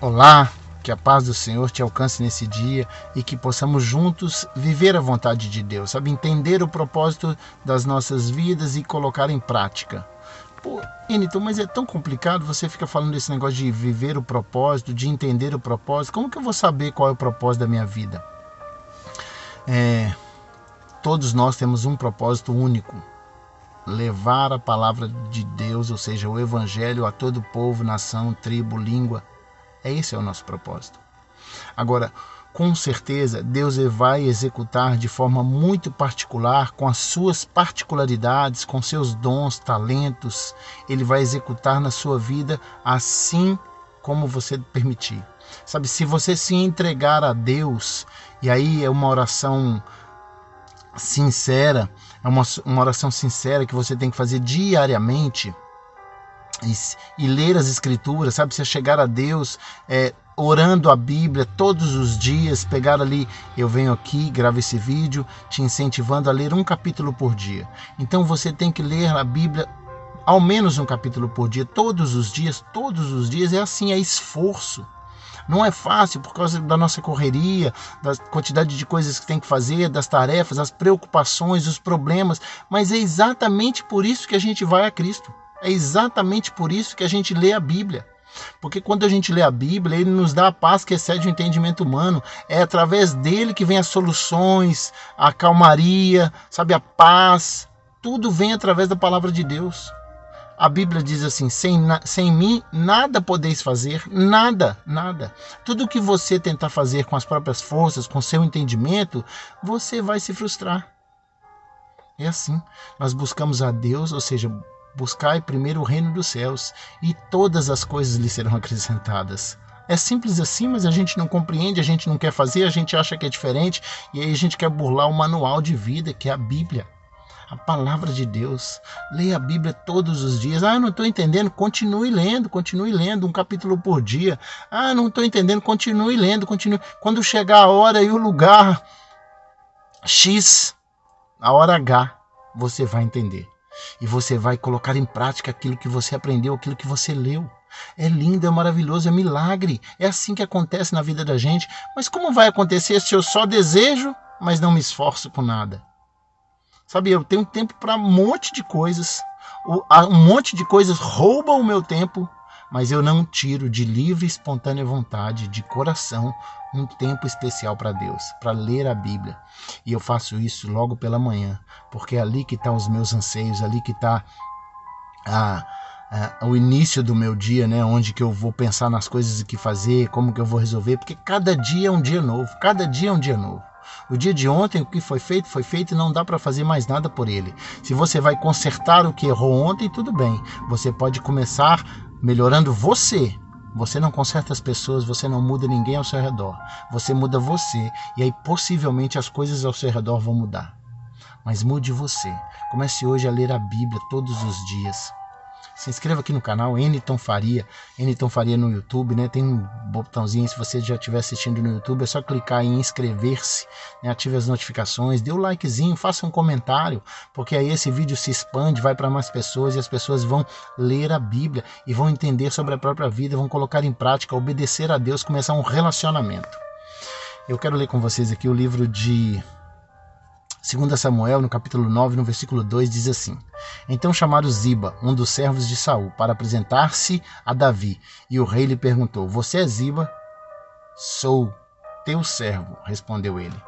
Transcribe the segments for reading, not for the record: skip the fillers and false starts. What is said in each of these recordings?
Olá, que a paz do Senhor te alcance nesse dia e que possamos juntos viver a vontade de Deus, sabe? Entender o propósito das nossas vidas e colocar em prática. Pô, Enito, mas é tão complicado, você fica falando desse negócio de viver o propósito, de entender o propósito. Como que eu vou saber qual é o propósito da minha vida? Todos nós temos um propósito único: levar a palavra de Deus, ou seja, o evangelho, a todo povo, nação, tribo, língua. Esse é o nosso propósito. Agora, com certeza, Deus vai executar de forma muito particular, com as suas particularidades, com seus dons, talentos. Ele vai executar na sua vida assim como você permitir. Sabe, se você se entregar a Deus, e aí é uma oração sincera, é uma oração sincera que você tem que fazer diariamente, e ler as escrituras, sabe? Você chegar a Deus orando a Bíblia todos os dias, pegar ali, eu venho aqui, gravo esse vídeo, te incentivando a ler um capítulo por dia. Então você tem que ler a Bíblia ao menos um capítulo por dia, todos os dias, é assim, é esforço. Não é fácil por causa da nossa correria, da quantidade de coisas que tem que fazer, das tarefas, as preocupações, os problemas, mas é exatamente por isso que a gente vai a Cristo. É exatamente por isso que a gente lê a Bíblia. Porque quando a gente lê a Bíblia, ele nos dá a paz que excede o entendimento humano. É através dele que vem as soluções, a calmaria, sabe, a paz. Tudo vem através da palavra de Deus. A Bíblia diz assim: sem mim nada podeis fazer, nada. Tudo que você tentar fazer com as próprias forças, com seu entendimento, você vai se frustrar. É assim, nós buscamos a Deus, ou seja, buscai primeiro o reino dos céus e todas as coisas lhe serão acrescentadas. É simples assim, mas a gente não compreende, a gente não quer fazer, a gente acha que é diferente e aí a gente quer burlar o manual de vida, que é a Bíblia. A palavra de Deus. Leia a Bíblia todos os dias. Não estou entendendo. Continue lendo um capítulo por dia. Não estou entendendo. Continue lendo. Quando chegar a hora e o lugar X, a hora H, você vai entender. E você vai colocar em prática aquilo que você aprendeu, aquilo que você leu. É lindo, é maravilhoso, é milagre. É assim que acontece na vida da gente. Mas como vai acontecer se eu só desejo, mas não me esforço por nada? Sabe, eu tenho tempo para um monte de coisas. Um monte de coisas roubam o meu tempo, mas eu não tiro de livre e espontânea vontade, de coração, um tempo especial para Deus, para ler a Bíblia. E eu faço isso logo pela manhã, porque é ali que estão os meus anseios, ali que está o início do meu dia, né? Onde que eu vou pensar nas coisas que fazer, como que eu vou resolver, porque cada dia é um dia novo, O dia de ontem, o que foi feito e não dá para fazer mais nada por ele. Se você vai consertar o que errou ontem, tudo bem. Você pode começar melhorando você. Você não conserta as pessoas, você não muda ninguém ao seu redor. Você muda você e aí possivelmente as coisas ao seu redor vão mudar. Mas mude você. Comece hoje a ler a Bíblia todos os dias. Se inscreva aqui no canal, Eniton Faria no YouTube, né? Tem um botãozinho, se você já estiver assistindo no YouTube, é só clicar em inscrever-se, né? Ative as notificações, dê um likezinho, faça um comentário, porque aí esse vídeo se expande, vai para mais pessoas e as pessoas vão ler a Bíblia e vão entender sobre a própria vida, vão colocar em prática, obedecer a Deus, começar um relacionamento. Eu quero ler com vocês aqui o livro de 2 Samuel, no capítulo 9, no versículo 2, diz assim: Então chamaram Ziba, um dos servos de Saul, para apresentar-se a Davi. E o rei lhe perguntou: Você é Ziba? Sou teu servo, respondeu ele.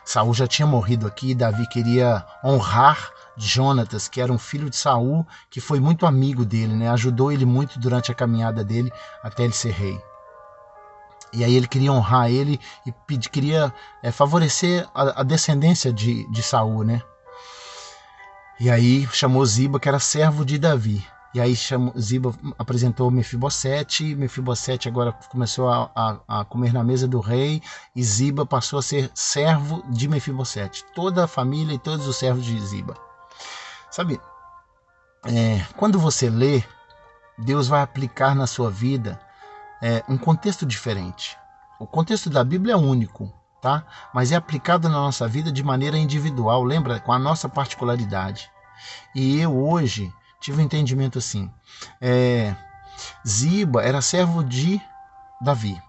Saul já tinha morrido aqui e Davi queria honrar Jonatas, que era um filho de Saul, que foi muito amigo dele, né? Ajudou ele muito durante a caminhada dele até ele ser rei. E aí ele queria honrar ele e queria favorecer a descendência de Saul, né? E aí chamou Ziba, que era servo de Davi. E aí Ziba apresentou Mefibosete. Mefibosete agora começou a comer na mesa do rei. E Ziba passou a ser servo de Mefibosete. Toda a família e todos os servos de Ziba. Sabe, quando você lê, Deus vai aplicar na sua vida um contexto diferente. O contexto da Bíblia é único, tá? Mas é aplicado na nossa vida de maneira individual, lembra? Com a nossa particularidade. E eu hoje tive um entendimento assim. Ziba era servo de Davi.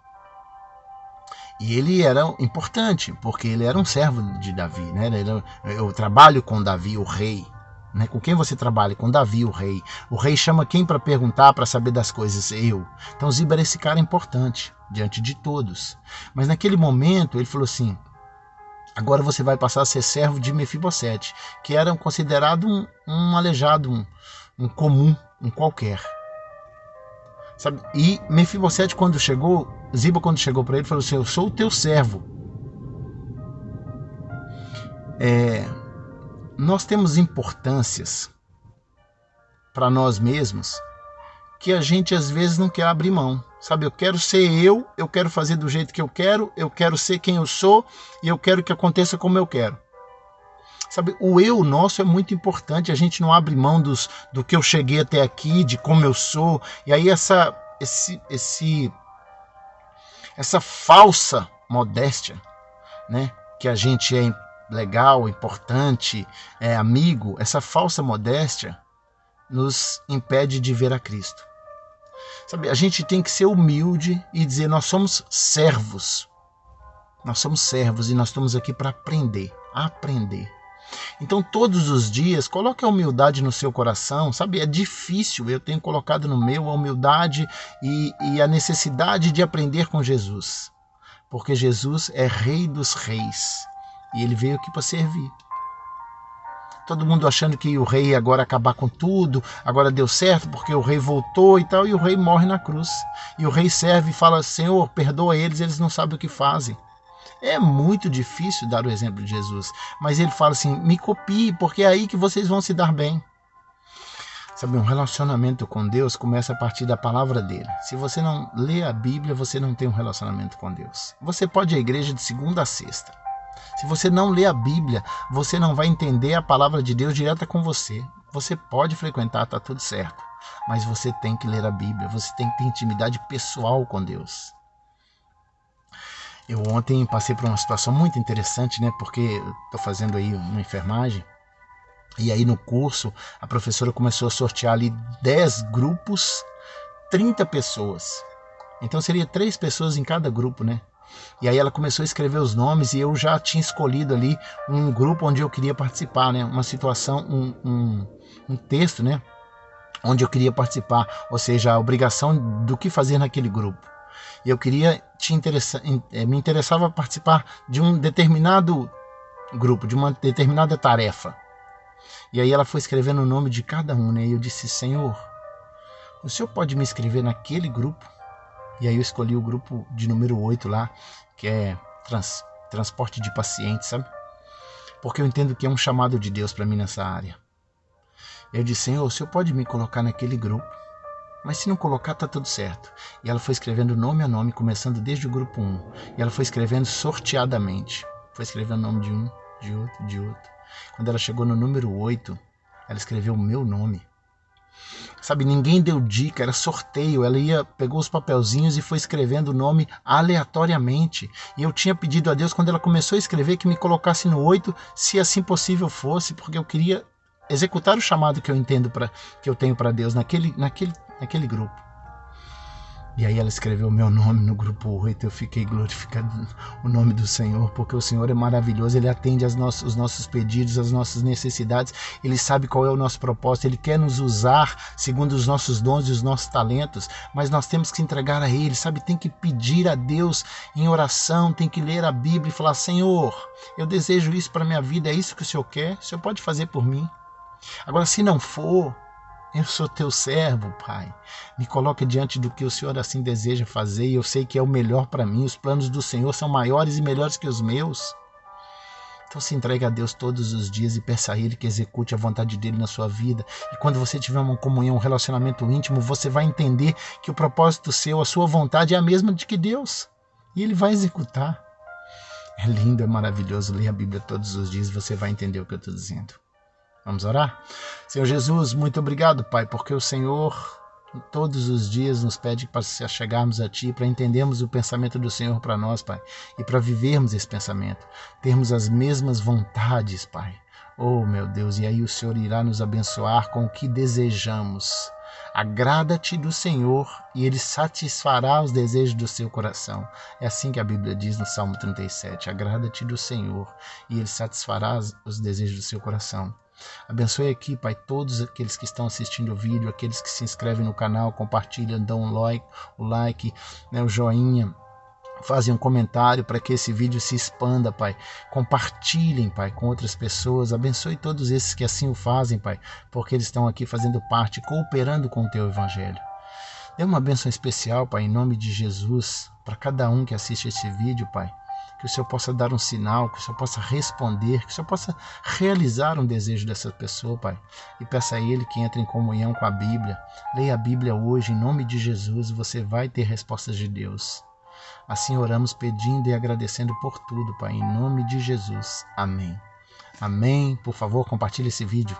E ele era importante, porque ele era um servo de Davi, né? Eu trabalho com Davi, o rei. Né? Com quem você trabalha? Com Davi, o rei. O rei chama quem para perguntar, para saber das coisas? Eu. Então Ziba era esse cara importante, diante de todos. Mas naquele momento ele falou assim, agora você vai passar a ser servo de Mefibosete, que era considerado um aleijado, um comum, um qualquer. Sabe? E Mefibosete, Ziba quando chegou para ele, falou assim, eu sou o teu servo. Nós temos importâncias para nós mesmos que a gente às vezes não quer abrir mão. Sabe, eu quero ser eu quero fazer do jeito que eu quero ser quem eu sou e eu quero que aconteça como eu quero. Sabe, o eu nosso é muito importante, a gente não abre mão do que eu cheguei até aqui, de como eu sou, e aí essa falsa modéstia, né, que a gente é legal, importante, é amigo, essa falsa modéstia nos impede de ver a Cristo. Sabe, a gente tem que ser humilde e dizer, nós somos servos. Nós somos servos e nós estamos aqui para aprender. Então todos os dias coloque a humildade no seu coração, sabe, é difícil, eu tenho colocado no meu a humildade e a necessidade de aprender com Jesus, porque Jesus é Rei dos Reis e ele veio aqui para servir. Todo mundo achando que o rei ia agora acabar com tudo, agora deu certo porque o rei voltou e tal, e o rei morre na cruz. E o rei serve e fala, Senhor, perdoa eles não sabem o que fazem. É muito difícil dar o exemplo de Jesus, mas ele fala assim, me copie, porque é aí que vocês vão se dar bem. Sabe, um relacionamento com Deus começa a partir da palavra dele. Se você não lê a Bíblia, você não tem um relacionamento com Deus. Você pode ir à igreja de segunda a sexta. Se você não lê a Bíblia, você não vai entender a palavra de Deus direta com você. Você pode frequentar, está tudo certo. Mas você tem que ler a Bíblia, você tem que ter intimidade pessoal com Deus. Eu ontem passei por uma situação muito interessante, né? Porque estou fazendo aí uma enfermagem. E aí no curso, a professora começou a sortear ali 10 grupos, 30 pessoas. Então seria 3 pessoas em cada grupo, né? E aí ela começou a escrever os nomes e eu já tinha escolhido ali um grupo onde eu queria participar, né? Uma situação, um texto, né? Onde eu queria participar, ou seja, a obrigação do que fazer naquele grupo. E eu queria me interessava participar de um determinado grupo, de uma determinada tarefa. E aí ela foi escrevendo o nome de cada um, né? E eu disse, Senhor, o Senhor pode me escrever naquele grupo? E aí eu escolhi o grupo de número 8 lá, que é transporte de pacientes, sabe? Porque eu entendo que é um chamado de Deus para mim nessa área. Eu disse, Senhor, o Senhor pode me colocar naquele grupo? Mas se não colocar, tá tudo certo. E ela foi escrevendo nome a nome, começando desde o grupo 1. E ela foi escrevendo sorteadamente. Foi escrevendo o nome de um, de outro, de outro. Quando ela chegou no número 8, ela escreveu o meu nome. Sabe, ninguém deu dica, era sorteio. Ela pegou os papelzinhos e foi escrevendo o nome aleatoriamente. E eu tinha pedido a Deus, quando ela começou a escrever, que me colocasse no 8, se assim possível fosse, porque eu queria executar o chamado que eu entendo que eu tenho para Deus naquele grupo. E aí ela escreveu o meu nome no grupo 8, eu fiquei glorificando o nome do Senhor, porque o Senhor é maravilhoso, Ele atende os nossos pedidos, as nossas necessidades, Ele sabe qual é o nosso propósito, Ele quer nos usar segundo os nossos dons e os nossos talentos, mas nós temos que entregar a Ele, sabe? Tem que pedir a Deus em oração, tem que ler a Bíblia e falar, Senhor, eu desejo isso para a minha vida, é isso que o Senhor quer? O Senhor pode fazer por mim? Agora, se não for, eu sou teu servo, Pai. Me coloca diante do que o Senhor assim deseja fazer e eu sei que é o melhor para mim. Os planos do Senhor são maiores e melhores que os meus. Então se entregue a Deus todos os dias e peça a Ele que execute a vontade dEle na sua vida. E quando você tiver uma comunhão, um relacionamento íntimo, você vai entender que o propósito seu, a sua vontade é a mesma de que Deus. E Ele vai executar. É lindo, é maravilhoso. Ler a Bíblia todos os dias, você vai entender o que eu estou dizendo. Vamos orar? Senhor Jesus, muito obrigado, Pai, porque o Senhor todos os dias nos pede para chegarmos a Ti, para entendermos o pensamento do Senhor para nós, Pai, e para vivermos esse pensamento, termos as mesmas vontades, Pai. Oh, meu Deus, e aí o Senhor irá nos abençoar com o que desejamos. Agrada-te do Senhor e Ele satisfará os desejos do seu coração. É assim que a Bíblia diz no Salmo 37. Agrada-te do Senhor e Ele satisfará os desejos do seu coração. Abençoe aqui, Pai, todos aqueles que estão assistindo o vídeo, aqueles que se inscrevem no canal, compartilham, dão o like, né, o joinha, fazem um comentário para que esse vídeo se expanda, Pai. Compartilhem, Pai, com outras pessoas. Abençoe todos esses que assim o fazem, Pai, porque eles estão aqui fazendo parte, cooperando com o Teu Evangelho. Dê uma bênção especial, Pai, em nome de Jesus, para cada um que assiste esse vídeo, Pai. Que o Senhor possa dar um sinal, que o Senhor possa responder, que o Senhor possa realizar um desejo dessa pessoa, Pai. E peça a Ele que entre em comunhão com a Bíblia. Leia a Bíblia hoje, em nome de Jesus, e você vai ter respostas de Deus. Assim oramos pedindo e agradecendo por tudo, Pai, em nome de Jesus. Amém. Amém. Por favor, compartilhe esse vídeo.